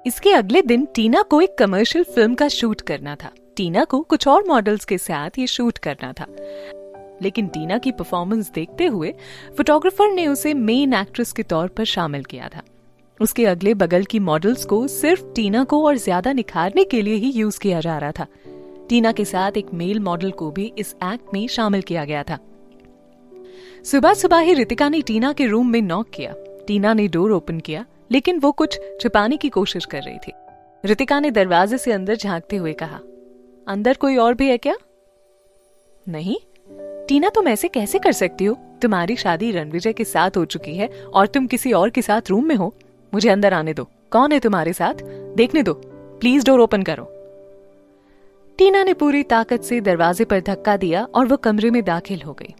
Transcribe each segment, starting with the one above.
इसके अगले दिन टीना को एक कमर्शियल फिल्म का शूट करना था। टीना को कुछ और मॉडल्स के साथ ये शूट करना था, लेकिन टीना की परफॉर्मेंस देखते हुए फोटोग्राफर ने उसे मेन एक्ट्रेस के तौर पर शामिल किया था। उसके अगले बगल की मॉडल्स को सिर्फ टीना को और ज्यादा निखारने के लिए ही यूज किया जा रहा था। टीना के साथ एक मेल मॉडल को भी इस एक्ट में शामिल किया गया था। सुबह सुबह ही रितिका ने टीना के रूम में नॉक किया। टीना ने डोर ओपन किया, लेकिन वो कुछ छिपाने की कोशिश कर रही थी। रितिका ने दरवाजे से अंदर झांकते हुए कहा, अंदर कोई और भी है क्या? नहीं। टीना, तुम ऐसे कैसे कर सकती हो? तुम्हारी शादी रणविजय के साथ हो चुकी है और तुम किसी और के साथ रूम में हो। मुझे अंदर आने दो। कौन है तुम्हारे साथ? देखने दो। प्लीज डोर ओपन करो। टीना ने पूरी ताकत से दरवाजे पर धक्का दिया और वो कमरे में दाखिल हो गई।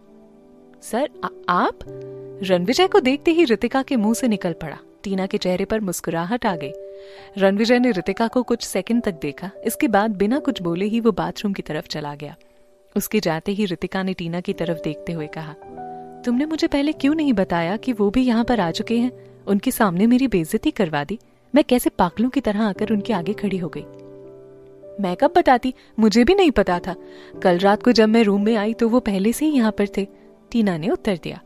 सर, आप? रणविजय को देखते ही रितिका के मुंह से निकल पड़ा। टीना के चेहरे पर मुस्कुराहट आ गई। रणविजय ने रितिका को कुछ सेकंड तक देखा। इसके बाद बिना कुछ बोले ही वो बाथरूम की तरफ चला गया। उसके जाते ही रितिका ने टीना की तरफ देखते हुए कहा, तुमने मुझे पहले क्यों नहीं बताया कि वो भी यहाँ पर आ चुके हैं? उनके सामने मेरी बेइज्जती करवा दी। मैं कैसे पागलों की तरह आकर उनके आगे खड़ी हो गई। मैं कब बताती? मुझे भी नहीं पता था। कल रात को जब मैं रूम में आई तो वो पहले से ही यहाँ पर थे। टीना ने उत्तर दिया।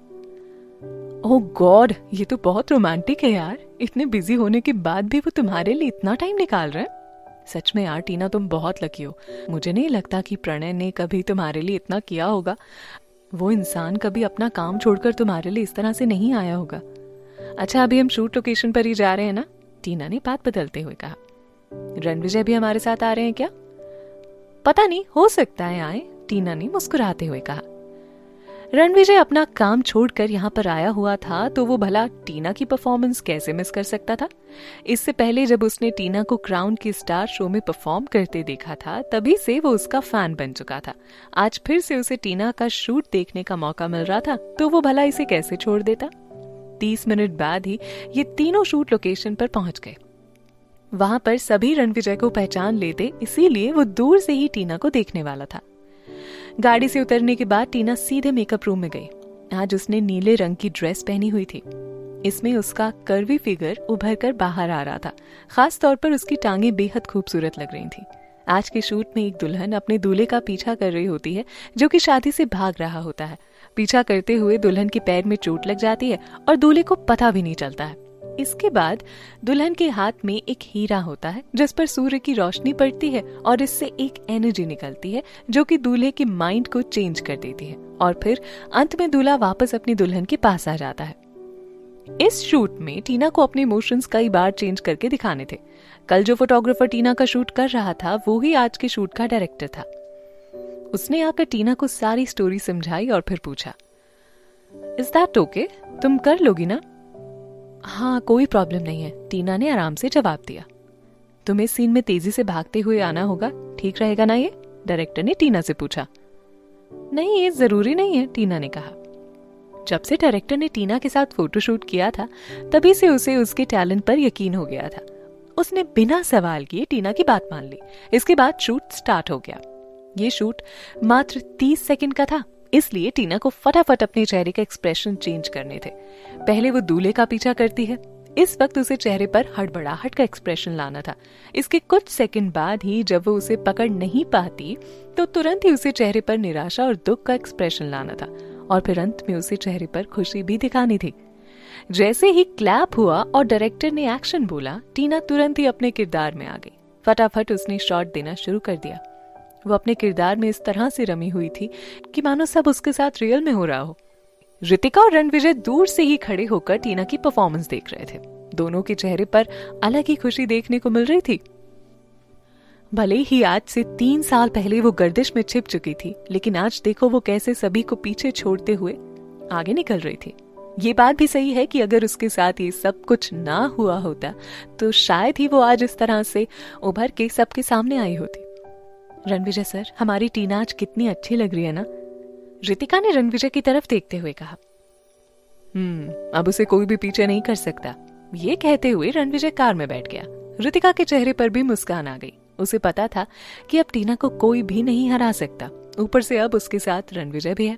ओह गॉड, ये तो बहुत रोमांटिक है यार। इतने बिजी होने के बाद भी वो तुम्हारे लिए इतना टाइम निकाल रहे हैं। सच में यार टीना, तुम बहुत लकी हो। मुझे नहीं लगता कि प्रणय ने कभी तुम्हारे लिए इतना किया होगा। वो इंसान कभी अपना काम छोड़कर तुम्हारे लिए इस तरह से नहीं आया होगा। अच्छा, अभी हम शूट लोकेशन पर ही जा रहे हैं ना? टीना ने बात बदलते हुए कहा। रणविजय भी हमारे साथ आ रहे हैं क्या? पता नहीं, हो सकता है आए, टीना ने मुस्कुराते हुए कहा। रणविजय अपना काम छोड़कर यहाँ पर आया हुआ था तो वो भला टीना की परफॉर्मेंस कैसे मिस कर सकता था? इससे पहले जब उसने टीना को क्राउन के स्टार शो में परफॉर्म करते देखा था, तभी से वो उसका फैन बन चुका था। आज फिर से उसे टीना का शूट देखने का मौका मिल रहा था तो वो भला इसे कैसे छोड़ देता? 30 मिनट बाद ही ये तीनों शूट लोकेशन पर पहुंच गए। वहां पर सभी रणविजय को पहचान लेते, इसीलिए वो दूर से ही टीना को देखने वाला था। गाड़ी से उतरने के बाद टीना सीधे मेकअप रूम में गई। आज उसने नीले रंग की ड्रेस पहनी हुई थी। इसमें उसका कर्वी फिगर उभर कर बाहर आ रहा था। खास तौर पर उसकी टांगें बेहद खूबसूरत लग रही थी। आज के शूट में एक दुल्हन अपने दूल्हे का पीछा कर रही होती है, जो कि शादी से भाग रहा होता है। पीछा करते हुए दुल्हन के पैर में चोट लग जाती है और दूल्हे को पता भी नहीं चलता है। इसके बाद दुल्हन के हाथ में एक हीरा होता है जिस पर सूर्य की रोशनी पड़ती है और इससे एक एनर्जी निकलती है जो कि दूल्हे के माइंड को चेंज कर देती है और फिर अंत में दूल्हा वापस अपनी दुल्हन के पास आ जाता है। इस शूट में टीना को अपने इमोशंस कई बार चेंज करके दिखाने थे। कल जो फोटोग्राफर टीना का शूट कर रहा था वो ही आज के शूट का डायरेक्टर था। उसने आकर टीना को सारी स्टोरी समझाई और फिर पूछा, इज दैट ओके? तुम कर लोगी ना? हाँ, कोई प्रॉब्लम नहीं है, टीना ने आराम से जवाब दिया। तुम्हें सीन में तेजी से भागते हुए आना होगा, ठीक रहेगा ना ये? डायरेक्टर ने टीना से पूछा। नहीं, ये जरूरी नहीं है, टीना ने कहा। जब से डायरेक्टर ने टीना के साथ फोटोशूट किया था तभी से उसे उसके टैलेंट पर यकीन हो गया था। उसने बिना सवाल किए टीना की बात मान ली। इसके बाद शूट स्टार्ट हो गया। ये शूट मात्र 30 सेकंड का था, इसलिए टीना को फटाफट अपने चेहरे का एक्सप्रेशन चेंज करने थे। पहले वो दूल्हे का पीछा करती है। इस वक्त उसे चेहरे पर हड़बड़ाहट का एक्सप्रेशन लाना था। इसके कुछ सेकंड बाद ही जब वो उसे पकड़ नहीं पाती तो तुरंत ही उसे चेहरे पर निराशा और दुख का एक्सप्रेशन लाना था और फिर अंत में उसे चेहरे पर खुशी भी दिखानी थी। जैसे ही क्लैप हुआ और डायरेक्टर ने एक्शन बोला, टीना तुरंत ही अपने किरदार में आ गई। फटाफट उसने शॉट देना शुरू कर दिया। वो अपने किरदार में इस तरह से रमी हुई थी कि मानो सब उसके साथ रियल में हो रहा हो। रितिका और रणविजय दूर से ही खड़े होकर टीना की परफॉर्मेंस देख रहे थे। दोनों के चेहरे पर अलग ही खुशी देखने को मिल रही थी। भले ही आज से 3 साल पहले वो गर्दिश में छिप चुकी थी, लेकिन आज देखो वो कैसे सभी को पीछे छोड़ते हुए आगे निकल रही थी। ये बात भी सही है कि अगर उसके साथ ये सब कुछ ना हुआ होता तो शायद ही वो आज इस तरह से उभर के सबके सामने आई होती। रणविजय सर, हमारी टीना आज कितनी अच्छी लग रही है ना? रितिका ने रणविजय की तरफ देखते हुए कहा। अब उसे कोई भी पीछे नहीं कर सकता। ये कहते हुए रणविजय कार में बैठ गया। रितिका के चेहरे पर भी मुस्कान आ गई। उसे पता था कि अब टीना को कोई भी नहीं हरा सकता। ऊपर से अब उसके साथ रणविजय भी है।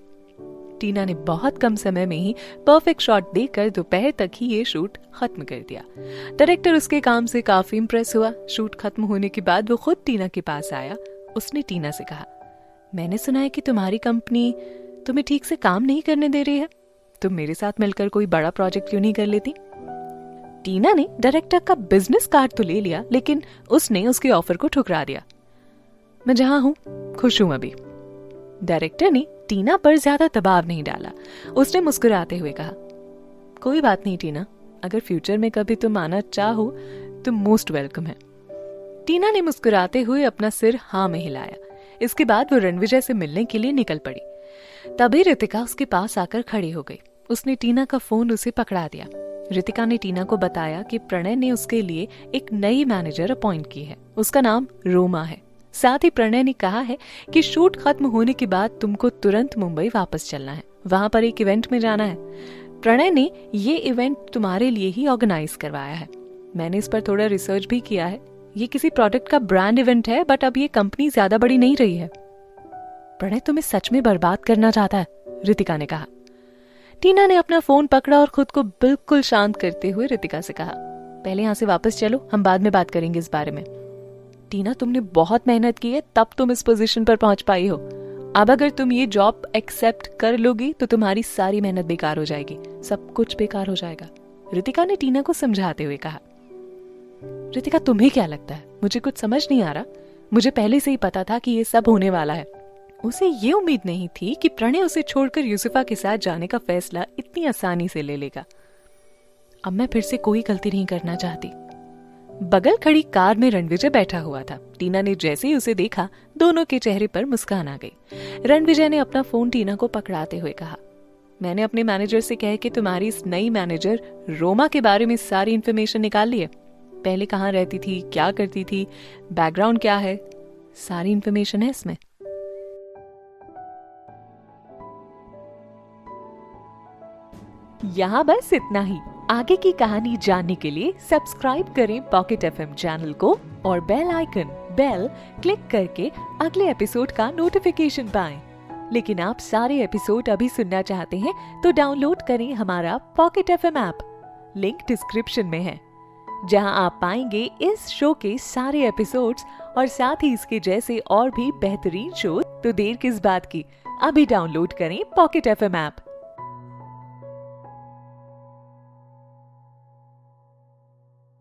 टीना ने बहुत कम समय में ही परफेक्ट शॉट देकर दोपहर तक ही ये शूट खत्म कर दिया। डायरेक्टर उसके काम से काफी इम्प्रेस हुआ। शूट खत्म होने के बाद वो खुद टीना के पास आया। उसने टीना से कहा, मैंने सुना है कि तुम्हारी कंपनी तुम्हें ठीक से काम नहीं करने दे रही है। तुम मेरे साथ मिलकर कोई बड़ा प्रोजेक्ट क्यों नहीं कर लेती? टीना ने डायरेक्टर का बिजनेस कार्ड तो ले लिया, लेकिन उसने उसके ऑफर को ठुकरा दिया। मैं जहां हूं खुश हूं अभी। डायरेक्टर ने टीना पर ज्यादा दबाव नहीं डाला। उसने मुस्कुराते हुए कहा, कोई बात नहीं टीना, अगर फ्यूचर में कभी तुम आना चाहो तो मोस्ट वेलकम है। टीना ने मुस्कुराते हुए अपना सिर हाँ में हिलाया। इसके बाद वो रणविजय से मिलने के लिए निकल पड़ी। तभी रितिका उसके पास आकर खड़ी हो गई। उसने टीना का फोन उसे पकड़ा दिया। रितिका ने टीना को बताया कि प्रणय ने उसके लिए एक नई मैनेजर अपॉइंट की है। उसका नाम रोमा है। साथ ही प्रणय ने कहा है कि शूट खत्म होने के बाद तुमको तुरंत मुंबई वापस चलना है, वहां पर एक इवेंट में जाना है। प्रणय ने ये इवेंट तुम्हारे लिए ही ऑर्गेनाइज करवाया है। मैंने इस पर थोड़ा रिसर्च भी किया है। ये किसी प्रोडक्ट का ब्रांड इवेंट है, बट अब ये कंपनी ज्यादा बड़ी नहीं रही है। प्रणय तुम्हें सच में बर्बाद करना चाहता है, रितिका ने कहा। टीना ने अपना फोन पकड़ा और खुद को बिल्कुल शांत करते हुए रितिका से कहा, पहले यहाँ से वापस चलो, हम बाद में बात करेंगे इस बारे में। टीना, तुमने बहुत मेहनत की है, तब तुम इस पोजीशन पर पहुंच पाई हो। अब अगर तुम ये जॉब एक्सेप्ट कर लोगी तो तुम्हारी सारी मेहनत बेकार हो जाएगी, सब कुछ बेकार हो जाएगा, रितिका ने टीना को समझाते हुए कहा। रितिका, तुम्हें क्या लगता है मुझे कुछ समझ नहीं आ रहा? मुझे पहले से ही पता था कि ये सब होने वाला है। उसे ये उम्मीद नहीं थी कि प्रणय उसे छोड़कर यूसुफा के साथ जाने का फैसला इतनी आसानी से ले लेगा। अब मैं फिर से कोई गलती नहीं करना चाहती। बगल खड़ी कार में रणविजय बैठा हुआ था। टीना ने जैसे ही उसे देखा, दोनों के चेहरे पर मुस्कान आ गई। रणविजय ने अपना फोन टीना को पकड़ाते हुए कहा, मैंने अपने मैनेजर से कह के तुम्हारी इस नई मैनेजर रोमा के बारे में सारी इंफॉर्मेशन निकाल ली है। पहले कहाँ रहती थी, क्या करती थी, बैकग्राउंड क्या है, सारी इंफॉर्मेशन है इसमें। यहाँ बस इतना ही। आगे की कहानी जानने के लिए सब्सक्राइब करें पॉकेट एफएम चैनल को और बेल क्लिक करके अगले एपिसोड का नोटिफिकेशन पाएं। लेकिन आप सारे एपिसोड अभी सुनना चाहते हैं तो डाउनलोड करें हमारा pocket FM app. Link description में है, जहां आप पाएंगे इस शो के सारे एपिसोड्स और साथ ही इसके जैसे और भी बेहतरीन शो। तो देर किस बात की, अभी डाउनलोड करें पॉकेट एफएम ऐप।